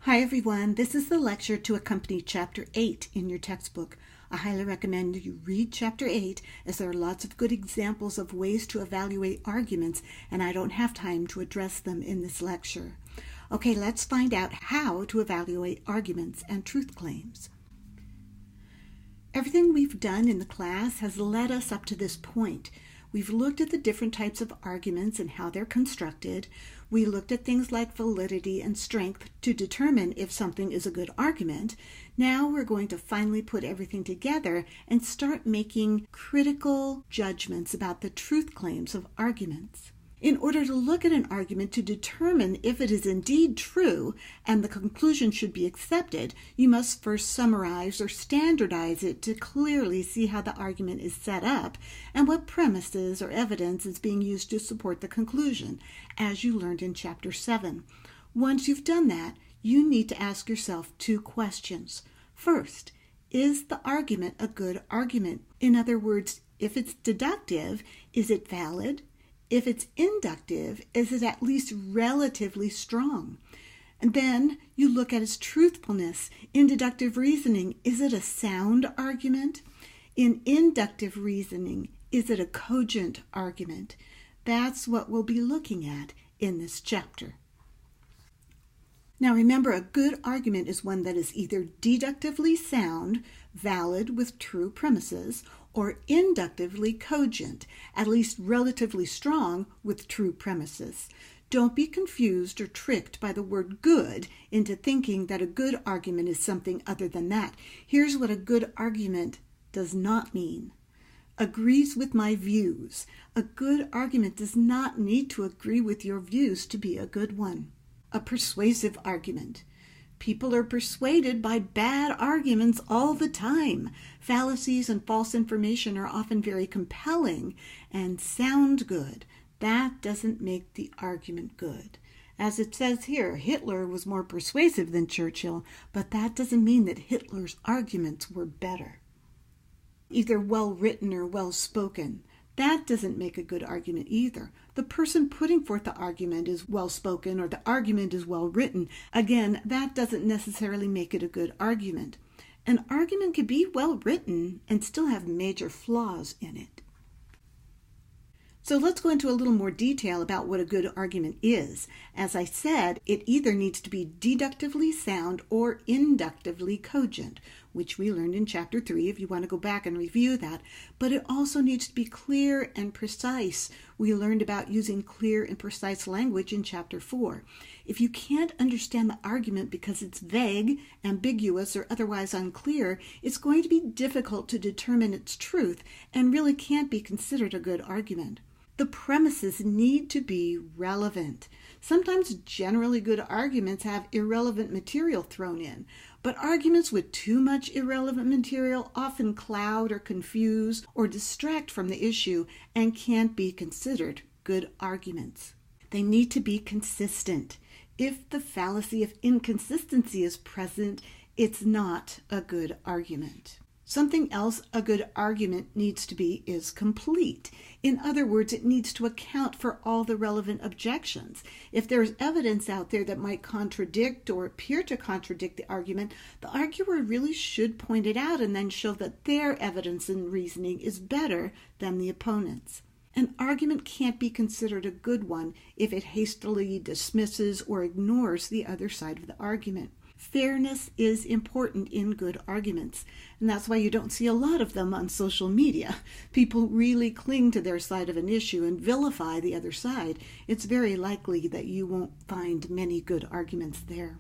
Hi everyone, this is the lecture to accompany Chapter 8 in your textbook. I highly recommend you read Chapter 8 as there are lots of good examples of ways to evaluate arguments, and I don't have time to address them in this lecture. Okay, let's find out how to evaluate arguments and truth claims. Everything we've done in the class has led us up to this point. We've looked at the different types of arguments and how they're constructed. We looked at things like validity and strength to determine if something is a good argument. Now we're going to finally put everything together and start making critical judgments about the truth claims of arguments. In order to look at an argument to determine if it is indeed true and the conclusion should be accepted, you must first summarize or standardize it to clearly see how the argument is set up and what premises or evidence is being used to support the conclusion, as you learned in Chapter 7. Once you've done that, you need to ask yourself two questions. First, is the argument a good argument? In other words, if it's deductive, is it valid? If it's inductive, is it at least relatively strong? And then you look at its truthfulness. In deductive reasoning, is it a sound argument? In inductive reasoning, is it a cogent argument? That's what we'll be looking at in this chapter. Now remember, a good argument is one that is either deductively sound, valid with true premises, or inductively cogent, at least relatively strong with true premises. Don't be confused or tricked by the word good into thinking that a good argument is something other than that. Here's what a good argument does not mean. Agrees with my views. A good argument does not need to agree with your views to be a good one. A persuasive argument. People are persuaded by bad arguments all the time. Fallacies and false information are often very compelling and sound good. That doesn't make the argument good. As it says here, Hitler was more persuasive than Churchill, but that doesn't mean that Hitler's arguments were better. Either well-written or well-spoken. That doesn't make a good argument either. The person putting forth the argument is well-spoken or the argument is well-written. Again, that doesn't necessarily make it a good argument. An argument can be well-written and still have major flaws in it. So let's go into a little more detail about what a good argument is. As I said, it either needs to be deductively sound or inductively cogent, which we learned in Chapter 3 if you want to go back and review that. But it also needs to be clear and precise. We learned about using clear and precise language in Chapter 4. If you can't understand the argument because it's vague, ambiguous, or otherwise unclear, it's going to be difficult to determine its truth and really can't be considered a good argument. The premises need to be relevant. Sometimes generally good arguments have irrelevant material thrown in, but arguments with too much irrelevant material often cloud or confuse or distract from the issue and can't be considered good arguments. They need to be consistent. If the fallacy of inconsistency is present, it's not a good argument. Something else a good argument needs to be is complete. In other words, it needs to account for all the relevant objections. If there's evidence out there that might contradict or appear to contradict the argument, the arguer really should point it out and then show that their evidence and reasoning is better than the opponent's. An argument can't be considered a good one if it hastily dismisses or ignores the other side of the argument. Fairness is important in good arguments, and that's why you don't see a lot of them on social media. People really cling to their side of an issue and vilify the other side. It's very likely that you won't find many good arguments there.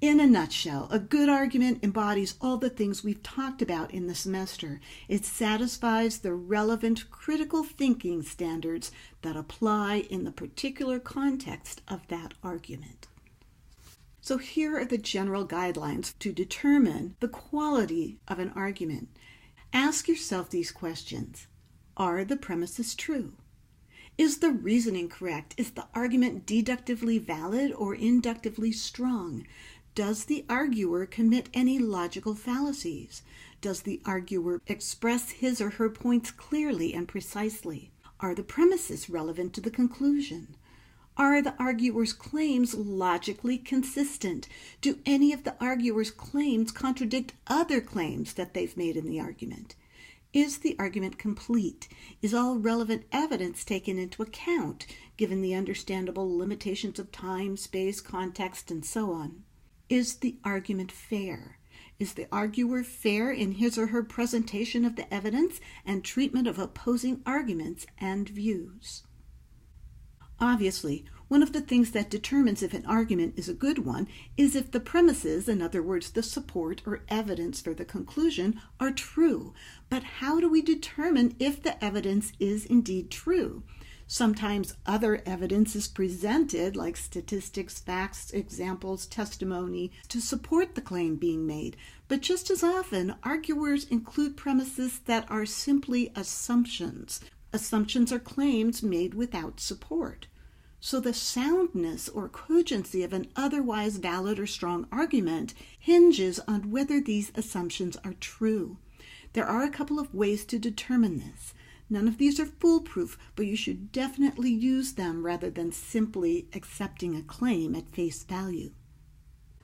In a nutshell, a good argument embodies all the things we've talked about in the semester. It satisfies the relevant critical thinking standards that apply in the particular context of that argument. So here are the general guidelines to determine the quality of an argument. Ask yourself these questions. Are the premises true? Is the reasoning correct? Is the argument deductively valid or inductively strong? Does the arguer commit any logical fallacies? Does the arguer express his or her points clearly and precisely? Are the premises relevant to the conclusion? Are the arguer's claims logically consistent? Do any of the arguer's claims contradict other claims that they've made in the argument? Is the argument complete? Is all relevant evidence taken into account, given the understandable limitations of time, space, context, and so on? Is the argument fair? Is the arguer fair in his or her presentation of the evidence and treatment of opposing arguments and views? Obviously, one of the things that determines if an argument is a good one is if the premises, in other words, the support or evidence for the conclusion, are true. But how do we determine if the evidence is indeed true? Sometimes other evidence is presented, like statistics, facts, examples, testimony, to support the claim being made. But just as often, arguers include premises that are simply assumptions. Assumptions are claims made without support. So the soundness or cogency of an otherwise valid or strong argument hinges on whether these assumptions are true. There are a couple of ways to determine this. None of these are foolproof, but you should definitely use them rather than simply accepting a claim at face value.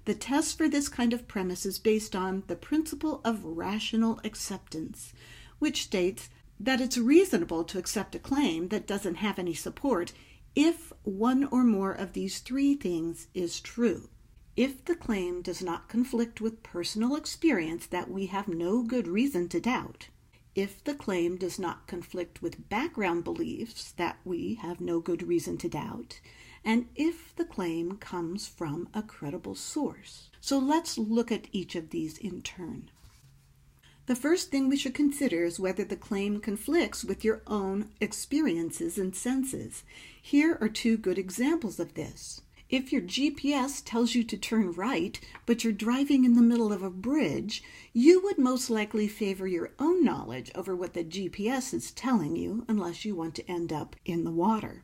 The test for this kind of premise is based on the principle of rational acceptance, which states that it's reasonable to accept a claim that doesn't have any support if one or more of these three things is true. If the claim does not conflict with personal experience that we have no good reason to doubt, if the claim does not conflict with background beliefs that we have no good reason to doubt, and if the claim comes from a credible source. So let's look at each of these in turn. The first thing we should consider is whether the claim conflicts with your own experiences and senses. Here are two good examples of this. If your GPS tells you to turn right, but you're driving in the middle of a bridge, you would most likely favor your own knowledge over what the GPS is telling you, unless you want to end up in the water.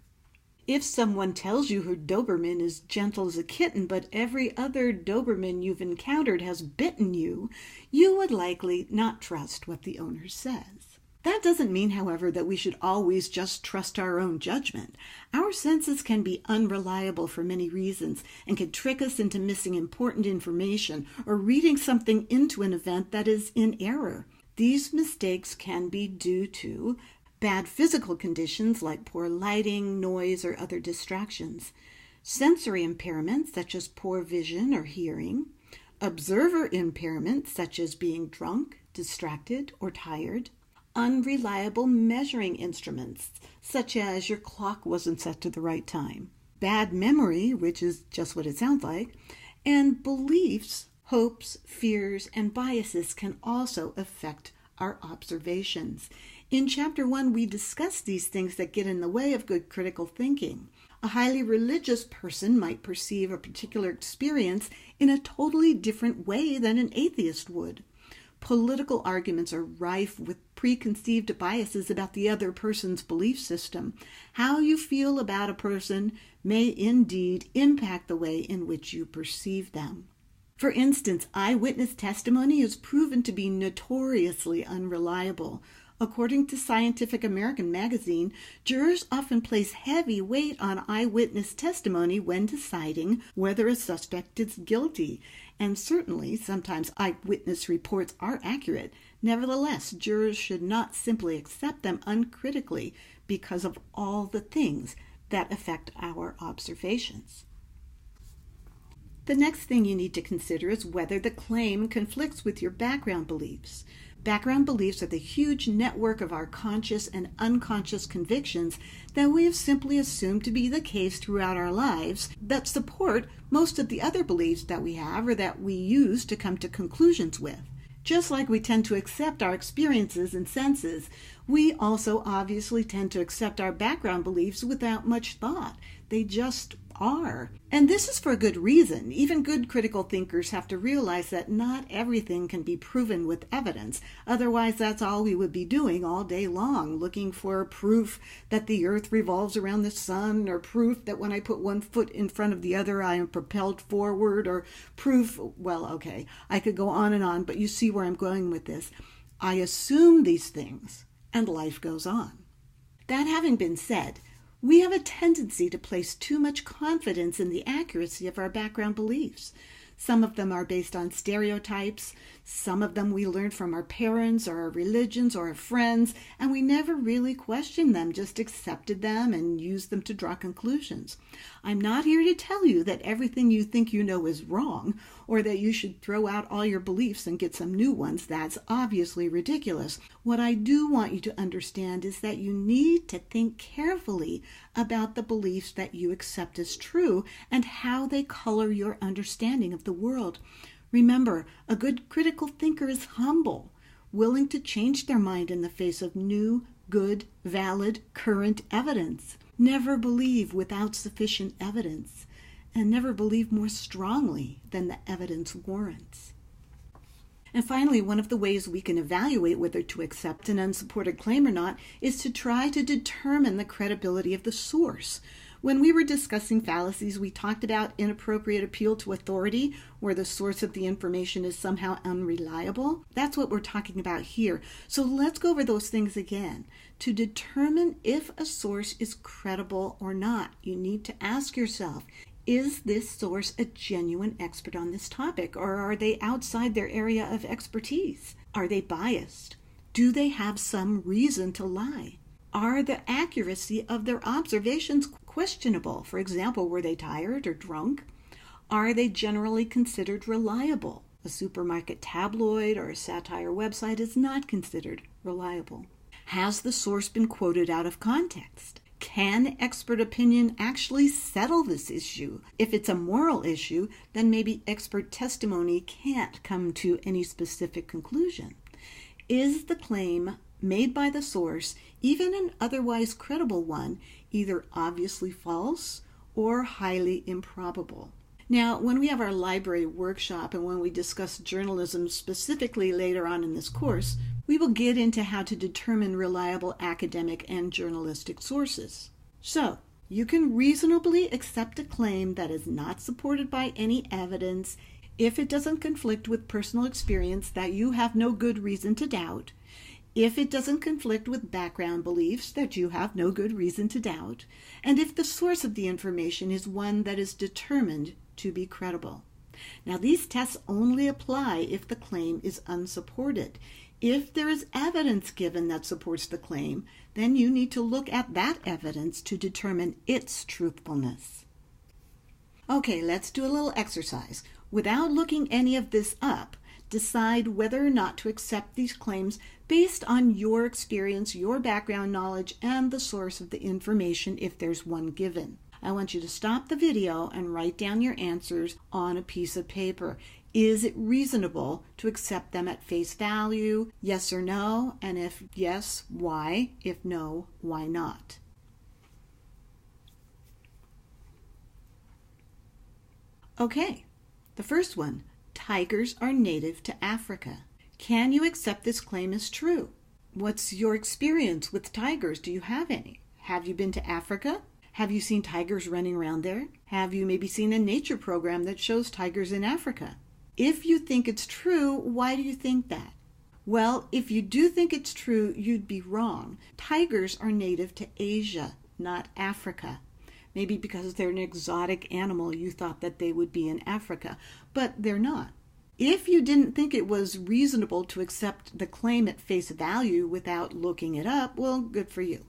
If someone tells you her Doberman is gentle as a kitten, but every other Doberman you've encountered has bitten you, you would likely not trust what the owner says. That doesn't mean, however, that we should always just trust our own judgment. Our senses can be unreliable for many reasons and can trick us into missing important information or reading something into an event that is in error. These mistakes can be due to bad physical conditions like poor lighting, noise, or other distractions, sensory impairments such as poor vision or hearing, observer impairments such as being drunk, distracted, or tired, unreliable measuring instruments such as your clock wasn't set to the right time, bad memory, which is just what it sounds like, and beliefs, hopes, fears, and biases can also affect our observations. In Chapter 1, we discuss these things that get in the way of good critical thinking. A highly religious person might perceive a particular experience in a totally different way than an atheist would. Political arguments are rife with preconceived biases about the other person's belief system. How you feel about a person may indeed impact the way in which you perceive them. For instance, eyewitness testimony is proven to be notoriously unreliable. According to Scientific American magazine, jurors often place heavy weight on eyewitness testimony when deciding whether a suspect is guilty. And certainly, sometimes eyewitness reports are accurate. Nevertheless, jurors should not simply accept them uncritically because of all the things that affect our observations. The next thing you need to consider is whether the claim conflicts with your background beliefs. Background beliefs are the huge network of our conscious and unconscious convictions that we have simply assumed to be the case throughout our lives that support most of the other beliefs that we have or that we use to come to conclusions with. Just like we tend to accept our experiences and senses, we also obviously tend to accept our background beliefs without much thought. They just are. And this is for a good reason. Even good critical thinkers have to realize that not everything can be proven with evidence. Otherwise, that's all we would be doing all day long, looking for proof that the earth revolves around the sun, or proof that when I put one foot in front of the other, I am propelled forward, or proof, well, okay, I could go on, but you see where I'm going with this. I assume these things, and life goes on. That having been said, We have a tendency to place too much confidence in the accuracy of our background beliefs. Some of them are based on stereotypes. Some of them we learned from our parents or our religions or our friends, and we never really questioned them, just accepted them and used them to draw conclusions. I'm not here to tell you that everything you think you know is wrong, or that you should throw out all your beliefs and get some new ones. That's obviously ridiculous. What I do want you to understand is that you need to think carefully about the beliefs that you accept as true and how they color your understanding of the world. Remember, a good critical thinker is humble, willing to change their mind in the face of new, good, valid, current evidence. Never believe without sufficient evidence, and never believe more strongly than the evidence warrants. And finally, one of the ways we can evaluate whether to accept an unsupported claim or not is to try to determine the credibility of the source. When we were discussing fallacies, we talked about inappropriate appeal to authority, where the source of the information is somehow unreliable. That's what we're talking about here. So let's go over those things again. To determine if a source is credible or not, you need to ask yourself, is this source a genuine expert on this topic, or are they outside their area of expertise? Are they biased? Do they have some reason to lie? Are the accuracy of their observations questionable? For example, were they tired or drunk? Are they generally considered reliable? A supermarket tabloid or a satire website is not considered reliable. Has the source been quoted out of context? Can expert opinion actually settle this issue? If it's a moral issue, then maybe expert testimony can't come to any specific conclusion. Is the claim made by the source, even an otherwise credible one, either obviously false or highly improbable? Now, when we have our library workshop and when we discuss journalism specifically later on in this course, we will get into how to determine reliable academic and journalistic sources. So, you can reasonably accept a claim that is not supported by any evidence if it doesn't conflict with personal experience that you have no good reason to doubt, if it doesn't conflict with background beliefs that you have no good reason to doubt, and if the source of the information is one that is determined to be credible. Now, these tests only apply if the claim is unsupported. If there is evidence given that supports the claim, then you need to look at that evidence to determine its truthfulness. Okay, let's do a little exercise. Without looking any of this up, decide whether or not to accept these claims based on your experience, your background knowledge, and the source of the information if there's one given. I want you to stop the video and write down your answers on a piece of paper. Is it reasonable to accept them at face value? Yes or no? And if yes, why? If no, why not? Okay, the first one. Tigers are native to Africa. Can you accept this claim as true? What's your experience with tigers? Do you have any? Have you been to Africa? Have you seen tigers running around there? Have you maybe seen a nature program that shows tigers in Africa? If you think it's true, why do you think that? Well, if you do think it's true, you'd be wrong. Tigers are native to Asia, not Africa. Maybe because they're an exotic animal, you thought that they would be in Africa, but they're not. If you didn't think it was reasonable to accept the claim at face value without looking it up, well, good for you.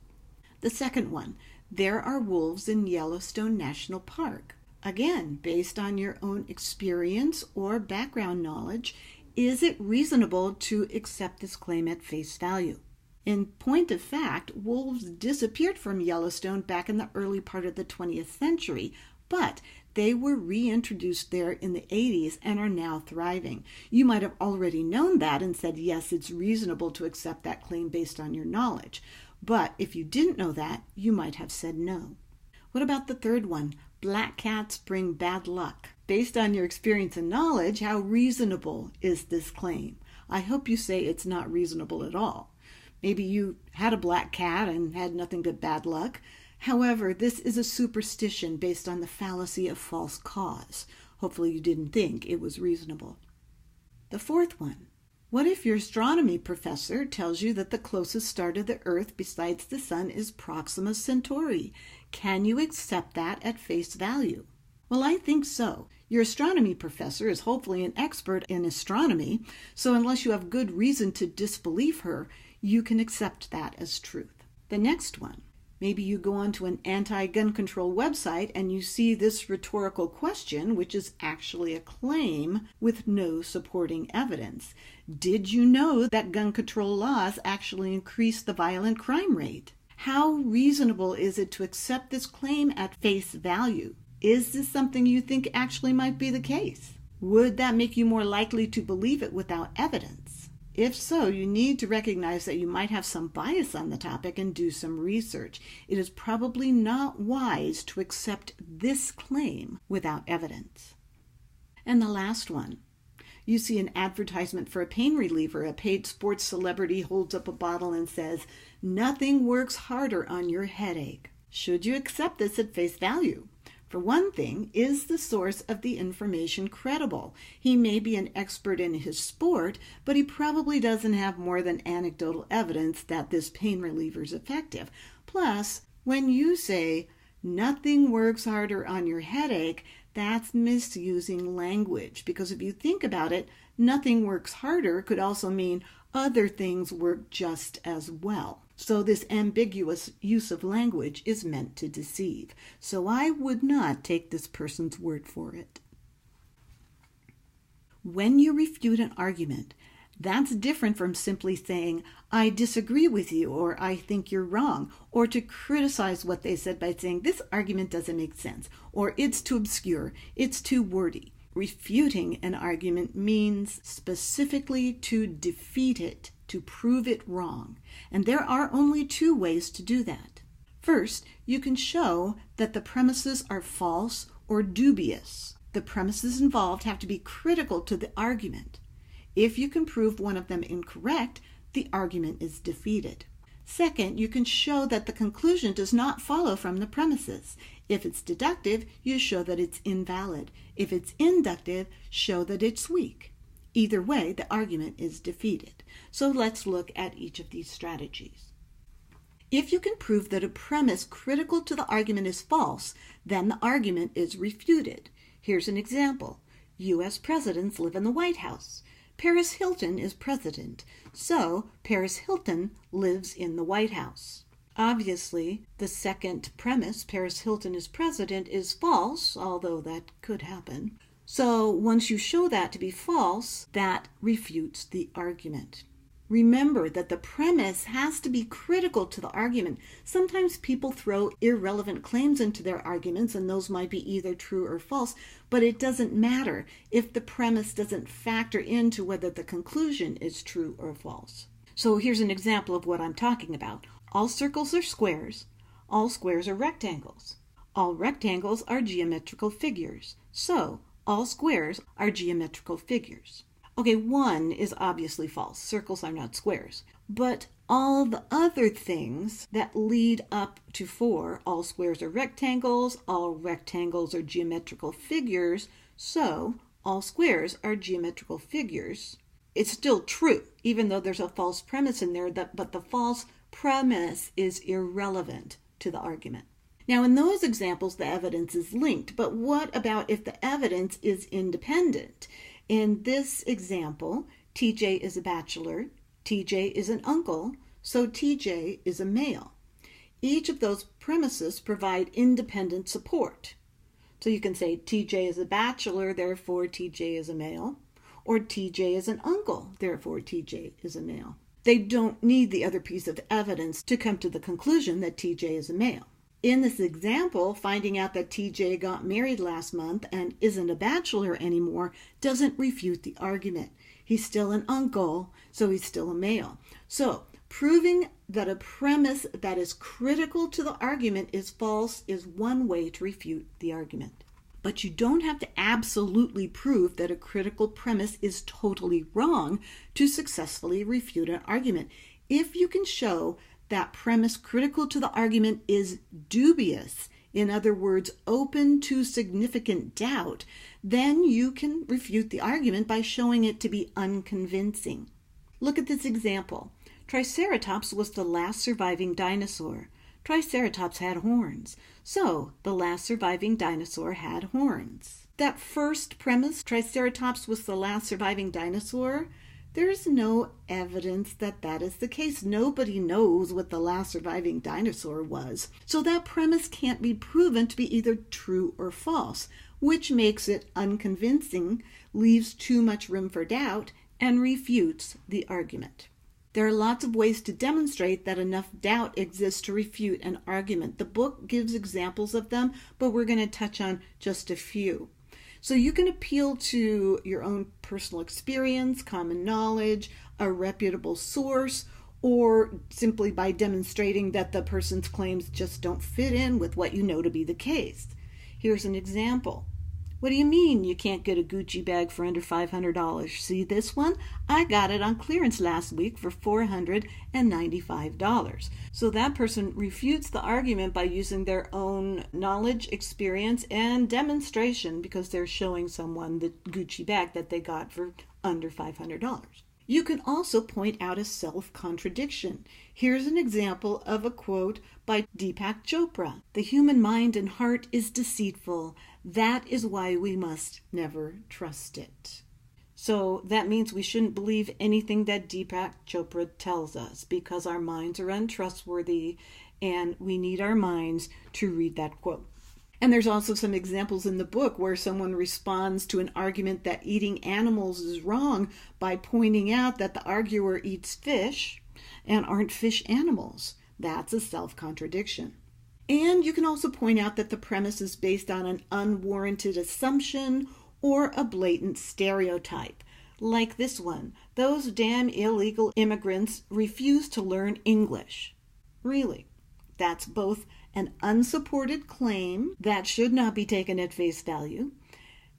The second one, there are wolves in Yellowstone National Park. Again, based on your own experience or background knowledge, is it reasonable to accept this claim at face value? In point of fact, wolves disappeared from Yellowstone back in the early part of the 20th century, but they were reintroduced there in the 80s and are now thriving. You might have already known that and said, yes, it's reasonable to accept that claim based on your knowledge. But if you didn't know that, you might have said no. What about the third one? Black cats bring bad luck. Based on your experience and knowledge, how reasonable is this claim? I hope you say it's not reasonable at all. Maybe you had a black cat and had nothing but bad luck. However, this is a superstition based on the fallacy of false cause. Hopefully you didn't think it was reasonable. The fourth one. What if your astronomy professor tells you that the closest star to the Earth besides the Sun is Proxima Centauri? Can you accept that at face value? Well, I think so. Your astronomy professor is hopefully an expert in astronomy, so unless you have good reason to disbelieve her, you can accept that as truth. The next one. Maybe you go onto an anti-gun control website and you see this rhetorical question, which is actually a claim with no supporting evidence. Did you know that gun control laws actually increase the violent crime rate? How reasonable is it to accept this claim at face value? Is this something you think actually might be the case? Would that make you more likely to believe it without evidence? If so, you need to recognize that you might have some bias on the topic and do some research. It is probably not wise to accept this claim without evidence. And the last one. You see an advertisement for a pain reliever. A paid sports celebrity holds up a bottle and says, "Nothing works harder on your headache." Should you accept this at face value? For one thing, is the source of the information credible? He may be an expert in his sport, but he probably doesn't have more than anecdotal evidence that this pain reliever is effective. Plus, when you say, "Nothing works harder on your headache," that's misusing language, because if you think about it, "nothing works harder" could also mean other things work just as well. So this ambiguous use of language is meant to deceive. So I would not take this person's word for it. When you refute an argument, that's different from simply saying, "I disagree with you," or "I think you're wrong," or to criticize what they said by saying, "This argument doesn't make sense," or "It's too obscure," "It's too wordy." Refuting an argument means specifically to defeat it, to prove it wrong. And there are only two ways to do that. First, you can show that the premises are false or dubious. The premises involved have to be critical to the argument. If you can prove one of them incorrect, the argument is defeated. Second, you can show that the conclusion does not follow from the premises. If it's deductive, you show that it's invalid. If it's inductive, show that it's weak. Either way, the argument is defeated. So let's look at each of these strategies. If you can prove that a premise critical to the argument is false, then the argument is refuted. Here's an example. U.S. presidents live in the White House. Paris Hilton is president, so Paris Hilton lives in the White House. Obviously, the second premise, Paris Hilton is president, is false, although that could happen. So once you show that to be false, that refutes the argument. Remember that the premise has to be critical to the argument. Sometimes people throw irrelevant claims into their arguments, and those might be either true or false, but it doesn't matter if the premise doesn't factor into whether the conclusion is true or false. So here's an example of what I'm talking about. All circles are squares. All squares are rectangles. All rectangles are geometrical figures. So all squares are geometrical figures. Okay, one is obviously false. Circles are not squares. But all the other things that lead up to 4, all squares are rectangles, all rectangles are geometrical figures, so all squares are geometrical figures. It's still true, even though there's a false premise in there, but the false premise is irrelevant to the argument. Now, in those examples, the evidence is linked, but what about if the evidence is independent? In this example, TJ is a bachelor, TJ is an uncle, so TJ is a male. Each of those premises provide independent support. So you can say TJ is a bachelor, therefore TJ is a male, or TJ is an uncle, therefore TJ is a male. They don't need the other piece of evidence to come to the conclusion that TJ is a male. In this example, finding out that TJ got married last month and isn't a bachelor anymore doesn't refute the argument. He's still an uncle, so he's still a male. So, proving that a premise that is critical to the argument is false is one way to refute the argument. But you don't have to absolutely prove that a critical premise is totally wrong to successfully refute an argument. If you can show that premise critical to the argument is dubious, in other words, open to significant doubt, then you can refute the argument by showing it to be unconvincing. Look at this example. Triceratops was the last surviving dinosaur. Triceratops had horns, so the last surviving dinosaur had horns. That first premise, Triceratops was the last surviving dinosaur, there's no evidence that that is the case. Nobody knows what the last surviving dinosaur was. So that premise can't be proven to be either true or false, which makes it unconvincing, leaves too much room for doubt, and refutes the argument. There are lots of ways to demonstrate that enough doubt exists to refute an argument. The book gives examples of them, but we're going to touch on just a few. So you can appeal to your own personal experience, common knowledge, a reputable source, or simply by demonstrating that the person's claims just don't fit in with what you know to be the case. Here's an example. What do you mean you can't get a Gucci bag for under $500? See this one? I got it on clearance last week for $495. So that person refutes the argument by using their own knowledge, experience, and demonstration because they're showing someone the Gucci bag that they got for under $500. You can also point out a self-contradiction. Here's an example of a quote by Deepak Chopra. "The human mind and heart is deceitful. That is why we must never trust it." So that means we shouldn't believe anything that Deepak Chopra tells us because our minds are untrustworthy and we need our minds to read that quote. And there's also some examples in the book where someone responds to an argument that eating animals is wrong by pointing out that the arguer eats fish and aren't fish animals. That's a self-contradiction. And you can also point out that the premise is based on an unwarranted assumption or a blatant stereotype. Like this one, "Those damn illegal immigrants refuse to learn English." Really, that's both an unsupported claim that should not be taken at face value,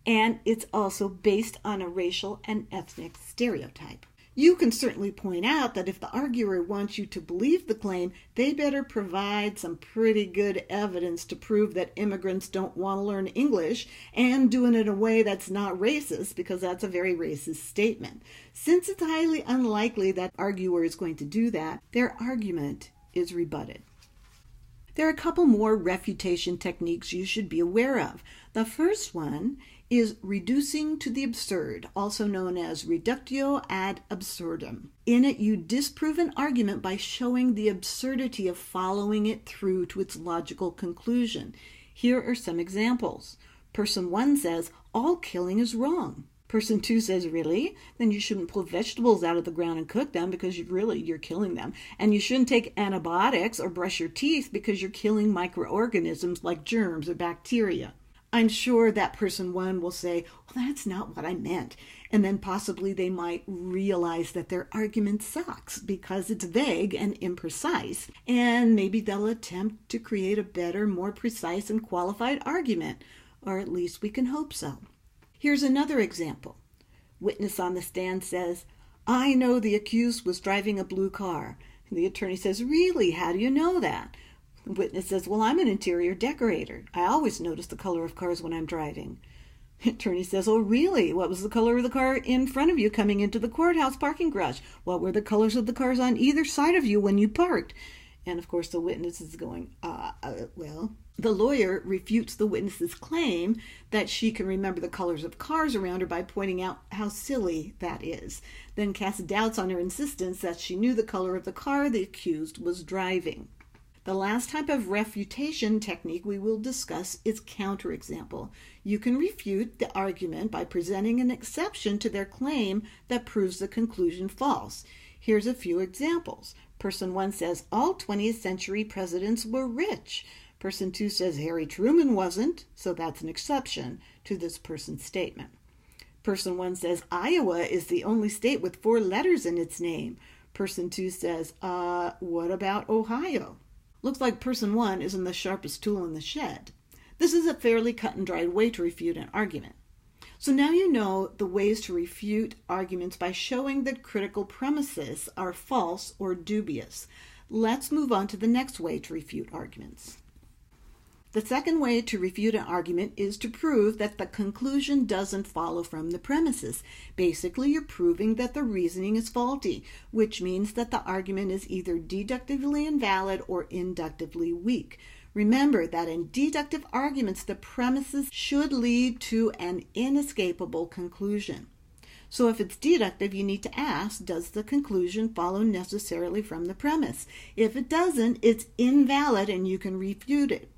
and it's also based on a racial and ethnic stereotype. You can certainly point out that if the arguer wants you to believe the claim, they better provide some pretty good evidence to prove that immigrants don't want to learn English and do it in a way that's not racist, because that's a very racist statement. Since it's highly unlikely that arguer is going to do that, their argument is rebutted. There are a couple more refutation techniques you should be aware of. The first one is reducing to the absurd, also known as reductio ad absurdum. In it, you disprove an argument by showing the absurdity of following it through to its logical conclusion. Here are some examples. Person 1 says, "All killing is wrong." Person 2 says, "Really? Then you shouldn't pull vegetables out of the ground and cook them because you're killing them. And you shouldn't take antibiotics or brush your teeth because you're killing microorganisms like germs or bacteria." I'm sure that person 1 will say, "Well, that's not what I meant." And then possibly they might realize that their argument sucks because it's vague and imprecise. And maybe they'll attempt to create a better, more precise and qualified argument. Or at least we can hope so. Here's another example. Witness on the stand says, "I know the accused was driving a blue car." And the attorney says, "Really? How do you know that?" The witness says, "Well, I'm an interior decorator. I always notice the color of cars when I'm driving." The attorney says, "Oh, really? What was the color of the car in front of you coming into the courthouse parking garage? What were the colors of the cars on either side of you when you parked?" And of course the witness is going, well. The lawyer refutes the witness's claim that she can remember the colors of cars around her by pointing out how silly that is, then casts doubts on her insistence that she knew the color of the car the accused was driving. The last type of refutation technique we will discuss is counterexample. You can refute the argument by presenting an exception to their claim that proves the conclusion false. Here's a few examples. Person 1 says, "All 20th century presidents were rich." Person 2 says, "Harry Truman wasn't," so that's an exception to this person's statement. Person 1 says, "Iowa is the only state with 4 letters in its name." Person 2 says, what about Ohio?" Looks like person 1 isn't the sharpest tool in the shed. This is a fairly cut and dried way to refute an argument. So now you know the ways to refute arguments by showing that critical premises are false or dubious. Let's move on to the next way to refute arguments. The second way to refute an argument is to prove that the conclusion doesn't follow from the premises. Basically, you're proving that the reasoning is faulty, which means that the argument is either deductively invalid or inductively weak. Remember that in deductive arguments, the premises should lead to an inescapable conclusion. So if it's deductive, you need to ask, does the conclusion follow necessarily from the premise? If it doesn't, it's invalid and you can refute it.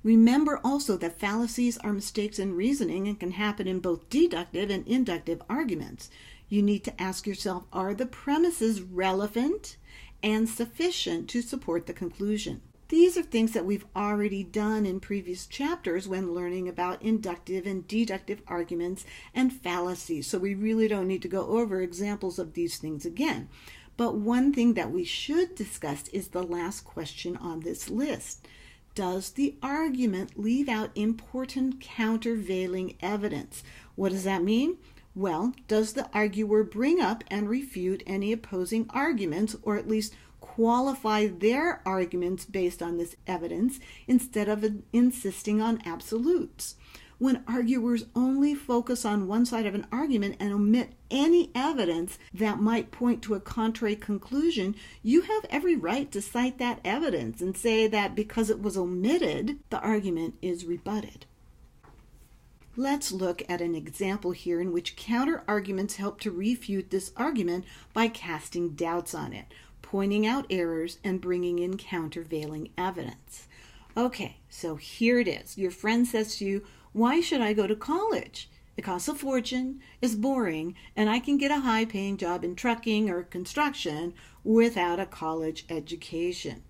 Remember also that fallacies are mistakes in reasoning and can happen in both deductive and inductive arguments. You need to ask yourself, are the premises relevant and sufficient to support the conclusion? These are things that we've already done in previous chapters when learning about inductive and deductive arguments and fallacies, so we really don't need to go over examples of these things again. But one thing that we should discuss is the last question on this list. Does the argument leave out important countervailing evidence? What does that mean? Well, does the arguer bring up and refute any opposing arguments, or at least qualify their arguments based on this evidence instead of insisting on absolutes? When arguers only focus on one side of an argument and omit any evidence that might point to a contrary conclusion, you have every right to cite that evidence and say that because it was omitted, the argument is rebutted. Let's look at an example here in which counter-arguments help to refute this argument by casting doubts on it, pointing out errors, and bringing in countervailing evidence. Okay, so here it is. Your friend says to you, why should I go to college? It costs a fortune, is boring, and I can get a high-paying job in trucking or construction without a college education.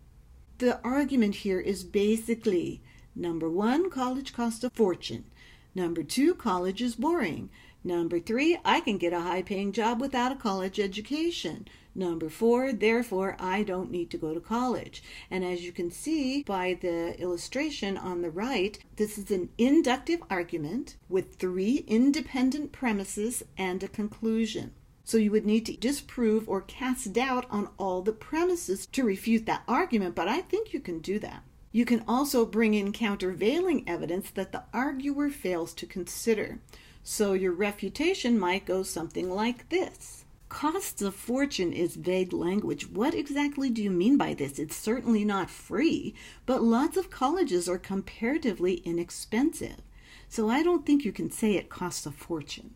The argument here is basically, number one, college costs a fortune. Number two, college is boring. Number three, I can get a high-paying job without a college education. Number four, therefore, I don't need to go to college. And as you can see by the illustration on the right, this is an inductive argument with three independent premises and a conclusion. So you would need to disprove or cast doubt on all the premises to refute that argument, but I think you can do that. You can also bring in countervailing evidence that the arguer fails to consider. So your refutation might go something like this. Costs a fortune is vague language. What exactly do you mean by this? It's certainly not free, but lots of colleges are comparatively inexpensive. So I don't think you can say it costs a fortune.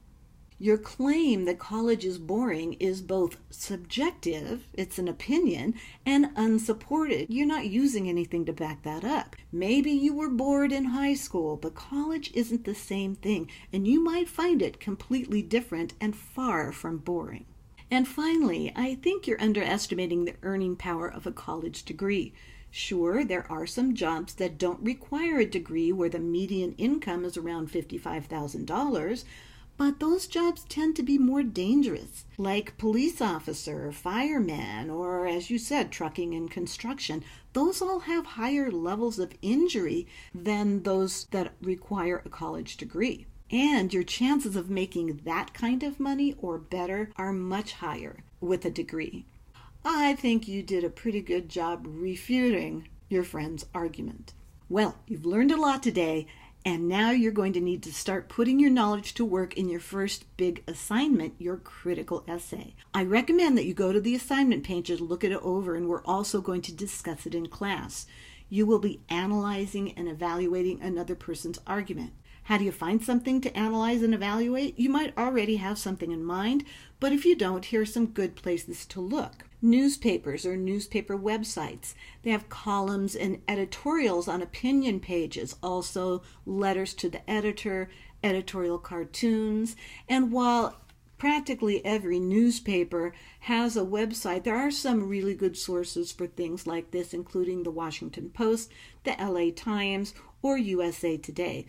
Your claim that college is boring is both subjective, it's an opinion, and unsupported. You're not using anything to back that up. Maybe you were bored in high school, but college isn't the same thing, and you might find it completely different and far from boring. And finally, I think you're underestimating the earning power of a college degree. Sure, there are some jobs that don't require a degree where the median income is around $55,000, but those jobs tend to be more dangerous, like police officer, fireman, or as you said, trucking and construction. Those all have higher levels of injury than those that require a college degree. And your chances of making that kind of money or better are much higher with a degree. I think you did a pretty good job refuting your friend's argument. Well, you've learned a lot today, and now you're going to need to start putting your knowledge to work in your first big assignment, your critical essay. I recommend that you go to the assignment page and look it over, and we're also going to discuss it in class. You will be analyzing and evaluating another person's argument. How do you find something to analyze and evaluate? You might already have something in mind, but if you don't, here are some good places to look. Newspapers or newspaper websites. They have columns and editorials on opinion pages, also letters to the editor, editorial cartoons. And while practically every newspaper has a website, there are some really good sources for things like this, including the Washington Post, the LA Times, or USA Today.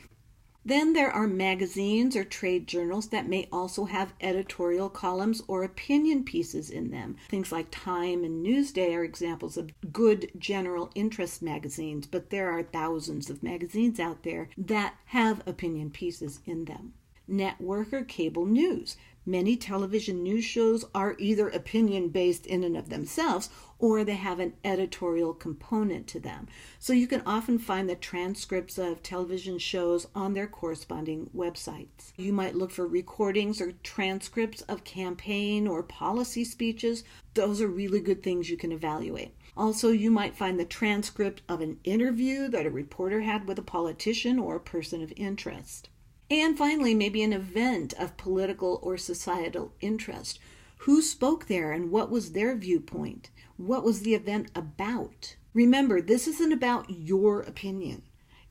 Then there are magazines or trade journals that may also have editorial columns or opinion pieces in them. Things like Time and Newsday are examples of good general interest magazines, but there are thousands of magazines out there that have opinion pieces in them. Network or cable news. Many television news shows are either opinion-based in and of themselves, or they have an editorial component to them. So you can often find the transcripts of television shows on their corresponding websites. You might look for recordings or transcripts of campaign or policy speeches. Those are really good things you can evaluate. Also, you might find the transcript of an interview that a reporter had with a politician or a person of interest. And finally, maybe an event of political or societal interest. Who spoke there and what was their viewpoint? What was the event about? Remember, this isn't about your opinion.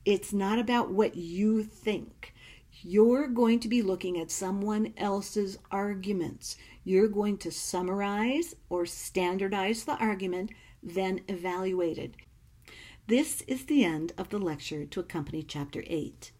It's not about what you think. You're going to be looking at someone else's arguments. You're going to summarize or standardize the argument, then evaluate it. This is the end of the lecture to accompany Chapter 8.